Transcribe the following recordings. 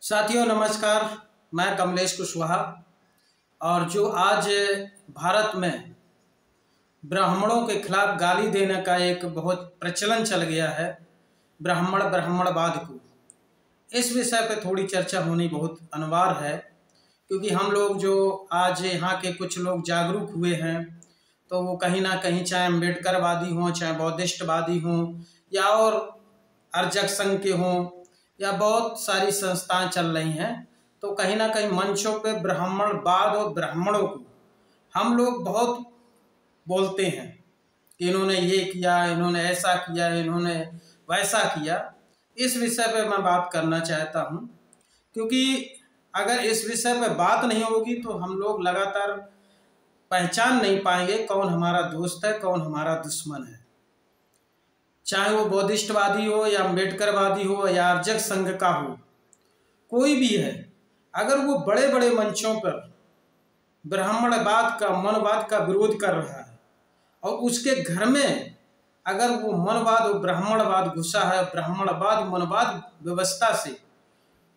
साथियों नमस्कार। मैं कमलेश कुशवाहा। और जो आज भारत में ब्राह्मणों के खिलाफ गाली देने का एक बहुत प्रचलन चल गया है, ब्राह्मणवाद को, इस विषय पे थोड़ी चर्चा होनी बहुत अनिवार्य है। क्योंकि हम लोग जो आज यहाँ के कुछ लोग जागरूक हुए हैं, तो वो कहीं ना कहीं चाहे अम्बेडकरवादी हों, चाहे बौद्धिस्टवादी हों, या और अर्जक संघ के हों, या बहुत सारी संस्थाएं चल रही हैं, तो कहीं ना कहीं मंचों पे ब्राह्मणवाद और ब्राह्मणों को हम लोग बहुत बोलते हैं कि इन्होंने ये किया, इन्होंने ऐसा किया, इन्होंने वैसा किया। इस विषय पे मैं बात करना चाहता हूँ, क्योंकि अगर इस विषय पे बात नहीं होगी तो हम लोग लगातार पहचान नहीं पाएंगे कौन हमारा दोस्त है, कौन हमारा दुश्मन है। चाहे वो बौद्धिस्टवादी हो या अम्बेडकरवादी हो या अर्जक संघ का हो, कोई भी है, अगर वो बड़े बड़े मंचों पर ब्राह्मणवाद का, मनवाद का विरोध कर रहा है और उसके घर में अगर वो मनवाद और ब्राह्मणवाद घुसा है, ब्राह्मणवाद मनवाद व्यवस्था से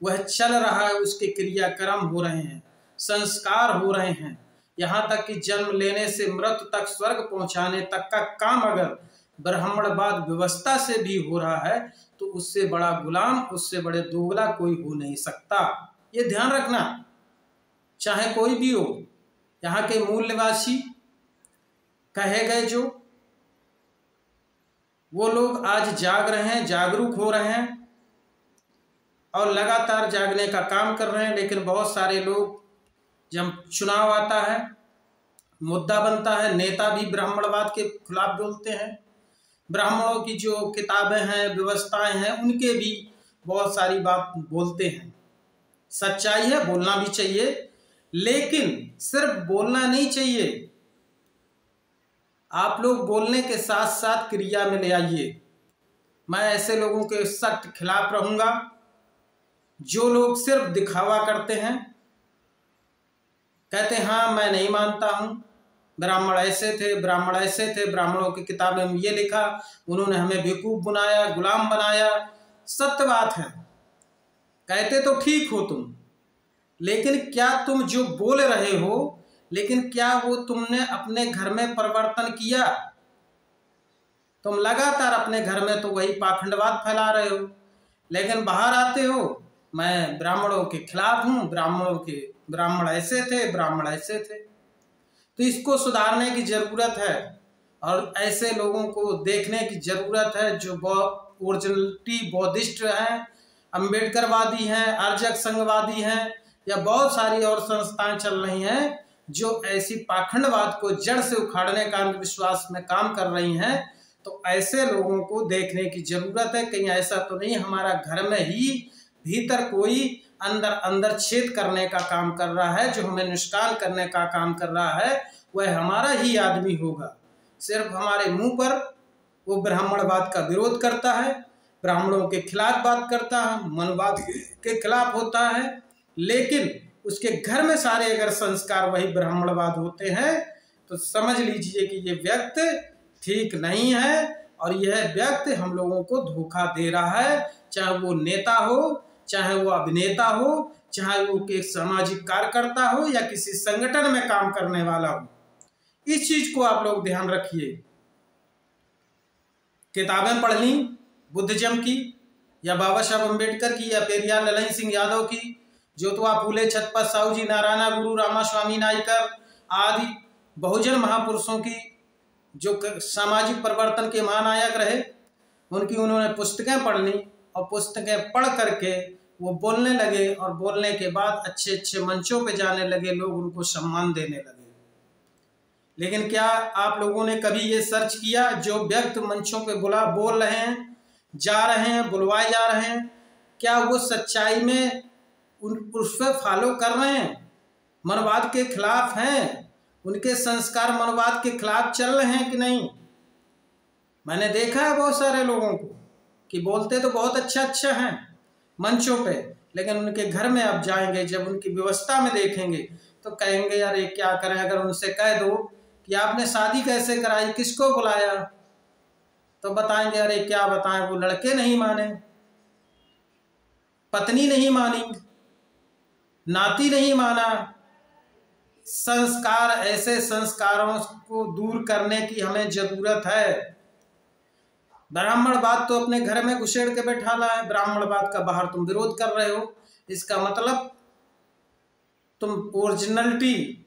वह चल रहा है, उसके क्रियाक्रम हो रहे हैं, संस्कार हो रहे हैं, यहाँ तक कि जन्म लेने से मृत्यु तक, स्वर्ग पहुँचाने तक का काम अगर ब्राह्मणवाद व्यवस्था से भी हो रहा है, तो उससे बड़ा गुलाम, उससे बड़े दोगला कोई हो नहीं सकता। ये ध्यान रखना, चाहे कोई भी हो। यहाँ के मूल निवासी कहे गए जो, वो लोग आज जाग रहे हैं, जागरूक हो रहे हैं और लगातार जागने का काम कर रहे हैं। लेकिन बहुत सारे लोग, जब चुनाव आता है, मुद्दा बनता है, नेता भी ब्राह्मणवाद के खिलाफ बोलते हैं। ब्राह्मणों की जो किताबें हैं, व्यवस्थाएं हैं, उनके भी बहुत सारी बात बोलते हैं। सच्चाई है, बोलना भी चाहिए, लेकिन सिर्फ बोलना नहीं चाहिए, आप लोग बोलने के साथ साथ क्रिया में ले आइए। मैं ऐसे लोगों के सख्त खिलाफ रहूंगा जो लोग सिर्फ दिखावा करते हैं, कहते हैं हाँ मैं नहीं मानता हूं, ब्राह्मण ऐसे थे, ब्राह्मण ऐसे थे, ब्राह्मणों की किताबें में ये लिखा, उन्होंने हमें बेवकूफ बनाया, गुलाम बनाया। सत्य बात है, कहते तो ठीक हो तुम, लेकिन क्या तुम जो बोल रहे हो, लेकिन क्या वो तुमने अपने घर में परिवर्तन किया? तुम लगातार अपने घर में तो वही पाखंडवाद फैला रहे हो, लेकिन बाहर आते हो मैं ब्राह्मणों के खिलाफ हूँ, ब्राह्मण ऐसे थे, ब्राह्मण ऐसे थे। तो इसको सुधारने की जरूरत है और ऐसे लोगों को देखने की जरूरत है जो ओरिजिनलिटी बौद्धिस्ट हैं, अम्बेडकरवादी हैं, अर्जक संघवादी हैं, या बहुत सारी और संस्थाएं चल रही हैं जो ऐसी पाखंडवाद को जड़ से उखाड़ने का अंधविश्वास में काम कर रही हैं। तो ऐसे लोगों को देखने की जरूरत है, कहीं ऐसा तो नहीं हमारा घर में ही भीतर कोई अंदर छेद करने का काम कर रहा है, जो हमें नुकसान करने का काम कर रहा है, वह हमारा ही आदमी होगा। सिर्फ हमारे मुंह पर वो ब्राह्मणवाद का विरोध करता है, ब्राह्मणों के खिलाफ बात करता है, मनवाद के खिलाफ होता है, लेकिन उसके घर में सारे अगर संस्कार वही ब्राह्मणवाद होते हैं, तो समझ लीजिए कि ये व्यक्ति ठीक नहीं है और यह व्यक्ति हम लोगों को धोखा दे रहा है। चाहे वो नेता हो, चाहे वो अभिनेता हो, चाहे वो एक सामाजिक कार्यकर्ता हो या किसी संगठन में काम करने वाला हो, इस चीज को आप लोग ध्यान रखिए। किताबें पढ़ ली बुद्धिज्म की, या बाबा साहब अम्बेडकर की, या पेरियार ललन सिंह यादव की, ज्योतिबा फूले, छत्रपति साहू जी, नारायण गुरु, रामास्वामी नायकर आदि बहुजन महापुरुषों की, जो सामाजिक परिवर्तन के महानायक रहे, उनकी उन्होंने पुस्तकें पढ़ ली और पुस्तकें पढ़ करके वो बोलने लगे और बोलने के बाद अच्छे अच्छे मंचों पे जाने लगे, लोग उनको सम्मान देने लगे। लेकिन क्या आप लोगों ने कभी ये सर्च किया, जो व्यक्ति मंचों पे बोल रहे हैं, जा रहे हैं, बुलवाए जा रहे हैं, क्या वो सच्चाई में उस पर फॉलो कर रहे हैं, मनवाद के खिलाफ हैं, उनके संस्कार मनवाद के खिलाफ चल रहे हैं कि नहीं? मैंने देखा है बहुत सारे लोगों को कि बोलते तो बहुत अच्छा हैं मंचों पे, लेकिन उनके घर में आप जाएंगे, जब उनकी व्यवस्था में देखेंगे तो कहेंगे यार ये क्या करें। अगर उनसे कह दो कि आपने शादी कैसे कराई, किसको बुलाया, तो बताएंगे अरे क्या बताएं, वो लड़के नहीं माने, पत्नी नहीं मानी, नाती नहीं माना। संस्कार, ऐसे संस्कारों को दूर करने की हमें जरूरत है। ब्राह्मणवाद तो अपने घर में घुसेड़ के बैठा ला है, ब्राह्मणवाद का बाहर तुम विरोध कर रहे हो। इसका मतलब तुम ओरिजिनलिटी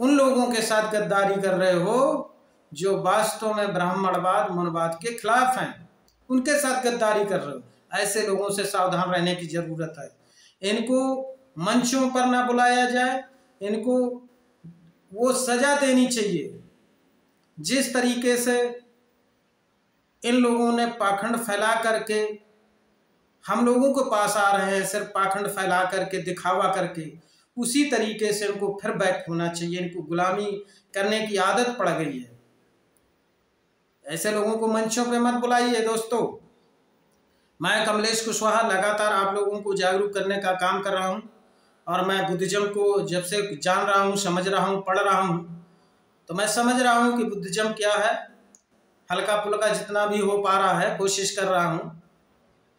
उन लोगों के साथ गद्दारी कर रहे हो जो वास्तव में ब्राह्मणवाद मनवाद के खिलाफ हैं, उनके साथ गद्दारी कर रहे हो। ऐसे लोगों से सावधान रहने की जरूरत है। इनको मंचों पर ना बुलाया जाए, इनको वो सजा देनी चाहिए। जिस तरीके से इन लोगों ने पाखंड फैला करके हम लोगों को पास आ रहे हैं, सिर्फ पाखंड फैला करके, दिखावा करके, उसी तरीके से इनको फिर बैक होना चाहिए। इनको गुलामी करने की आदत पड़ गई है। ऐसे लोगों को मंचों पे मत बुलाइए दोस्तों। मैं कमलेश कुशवाहा लगातार आप लोगों को जागरूक करने का काम कर रहा हूं, और मैं बुद्धिज्म को जब से जान रहा हूं, समझ रहा हूं, पढ़ रहा हूं, तो मैं समझ रहा हूं कि बुद्धिज्म क्या है। हल्का फुल्का जितना भी हो पा रहा है कोशिश कर रहा हूं।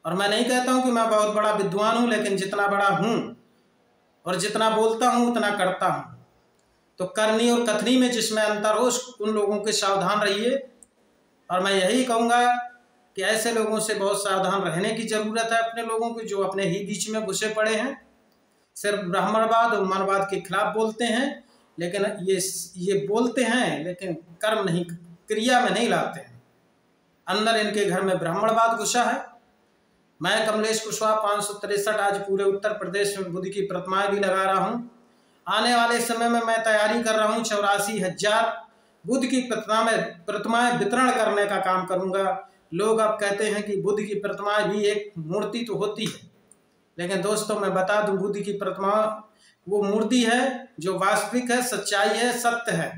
और मैं नहीं कहता हूं कि मैं बहुत बड़ा विद्वान हूं, लेकिन जितना बड़ा हूं और जितना बोलता हूं उतना करता हूं। तो करनी और कथनी में जिसमें अंतर हो, उन लोगों के सावधान रहिए। और मैं यही कहूँगा कि ऐसे लोगों से बहुत सावधान रहने की ज़रूरत है। अपने लोगों को जो अपने ही बीच में घुसे पड़े हैं, सिर्फ ब्राह्मणवाद और मनवाद के खिलाफ बोलते हैं, लेकिन ये बोलते हैं लेकिन कर्म नहीं, क्रिया में नहीं लाते हैं। अंदर इनके घर में ब्राह्मणवाद घुसा है। मैं कमलेश कुशवाहा 563 आज पूरे उत्तर प्रदेश में बुद्ध की प्रतिमाएं भी लगा रहा हूँ। आने वाले समय में मैं तैयारी कर रहा हूँ 84,000 बुद्ध की प्रतिमाएं वितरण करने का काम करूँगा। लोग अब कहते हैं कि बुद्ध की प्रतिमाएं भी एक मूर्ति तो होती है, लेकिन दोस्तों मैं बता दूं, बुद्ध की प्रतिमा वो मूर्ति है जो वास्तविक है, सच्चाई है, सत्य है।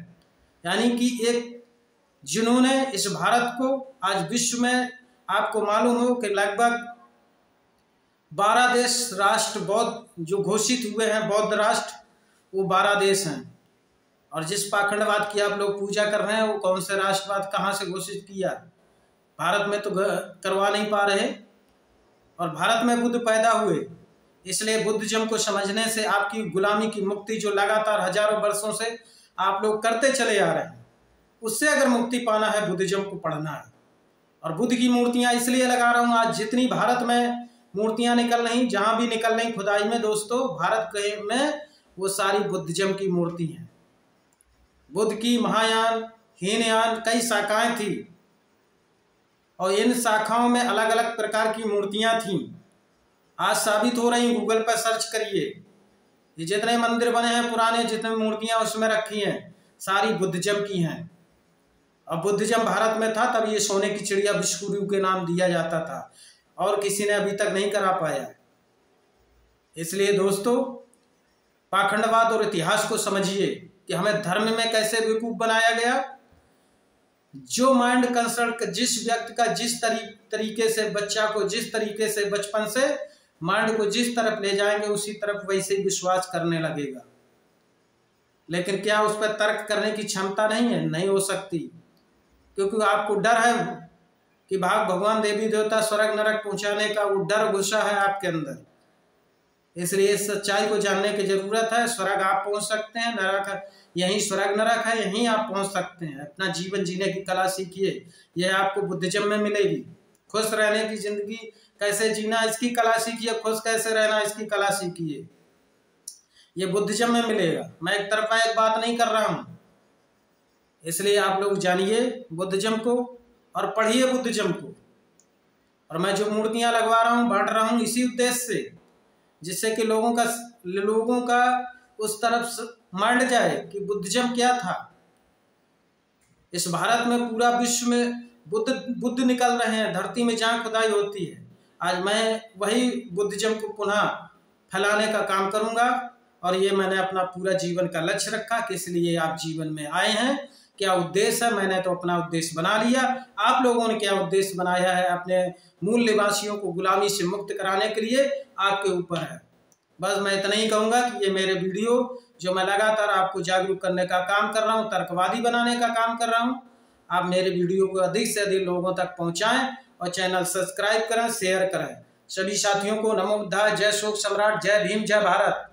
यानी कि एक जिन्होंने इस भारत को आज विश्व में, आपको मालूम हो कि लगभग 12 देश राष्ट्र बौद्ध जो घोषित हुए हैं, बौद्ध राष्ट्र, वो 12 देश हैं। और जिस पाखंडवाद की आप लोग पूजा कर रहे हैं, वो कौन से राष्ट्रवाद कहाँ से घोषित किया? भारत में तो करवा नहीं पा रहे। और भारत में बुद्ध पैदा हुए, इसलिए बुद्धिज्म को समझने से आपकी गुलामी की मुक्ति जो लगातार हजारों वर्षों से आप लोग करते चले आ रहे हैं, उससे अगर मुक्ति पाना है, बुद्धिज्म को पढ़ना है। और बुद्ध की मूर्तियां इसलिए लगा रहा हूँ। आज जितनी भारत में मूर्तियां निकल रही, जहां भी निकल रही खुदाई में दोस्तों, भारत में वो सारी बुद्धिज्म की मूर्ति हैं। बुद्ध की महायान, हीनयान कई शाखाएं थी, और इन शाखाओं में अलग अलग प्रकार की मूर्तियां थीं। आज साबित हो रही, गूगल पर सर्च करिए, ये जितने मंदिर बने हैं पुराने, जितने मूर्तियां उसमें रखी हैं, सारी बुद्धिज्म की हैं। और बुद्धिज्म भारत में था तब ये सोने की चिड़िया विश्वगुरु के नाम दिया जाता था, और किसी ने अभी तक नहीं करा पाया। इसलिए दोस्तों, पाखंडवाद और इतिहास को समझिए कि हमें धर्म में कैसे बेवकूफ बनाया गया। जो माइंड कंसर्ट, जिस व्यक्ति का जिस तरीके से, बच्चा को जिस तरीके से बचपन से माइंड को जिस तरफ ले जाएंगे, उसी तरफ वैसे ही विश्वास करने लगेगा। लेकिन क्या उस पर तर्क करने की क्षमता नहीं है? नहीं हो सकती, क्योंकि आपको डर है कि भगवान देवी देवता स्वर्ग नरक पहुंचाने का वो डर घुसा है आपके अंदर। इसलिए इस सच्चाई को जानने की जरूरत है। स्वर्ग आप पहुंच सकते हैं, नरक यहीं, स्वर्ग नरक है, यहीं आप पहुंच सकते हैं। अपना जीवन जीने की कला सीखिए, यह आपको बुद्धिज्म में मिलेगी। खुश रहने की जिंदगी कैसे जीना, इसकी कला सीखिए। खुश कैसे रहना, इसकी कला सीखिए, ये बुद्धिज्म में मिलेगा। मैं एक तरफा एक बात नहीं कर रहा हूं। इसलिए आप लोग जानिए बुद्धिज्म को और पढ़िए बुद्धिज्म को। और मैं जो मूर्तियां लगवा रहा हूं, बांट रहा हूं, इसी उद्देश्य से, जिससे कि लोगों का उस तरफ मांड जाए कि बुद्धिज्म क्या था। इस भारत में, पूरा विश्व में बुद्ध निकल रहे हैं, धरती में जहाँ खुदाई होती है। आज मैं वही बुद्धिज्म को पुनः फैलाने का काम करूंगा, और ये मैंने अपना पूरा जीवन का लक्ष्य रखा कि इसलिए आप जीवन में आए हैं, क्या उद्देश्य है। मैंने तो अपना उद्देश्य बना लिया, आप लोगों ने क्या उद्देश्य बनाया है अपने मूल निवासियों को गुलामी से मुक्त कराने के लिए, आपके ऊपर है। बस मैं इतना ही कहूँगा कि ये मेरे वीडियो जो मैं लगातार आपको जागरूक करने का काम कर रहा हूँ, तर्कवादी बनाने का काम कर रहा हूँ, आप मेरे वीडियो को अधिक से अधिक लोगों तक पहुँचाएं और चैनल सब्सक्राइब करें, शेयर करें। सभी साथियों को नमो बुद्धाय, जय शोक सम्राट, जय भीम, जय भारत।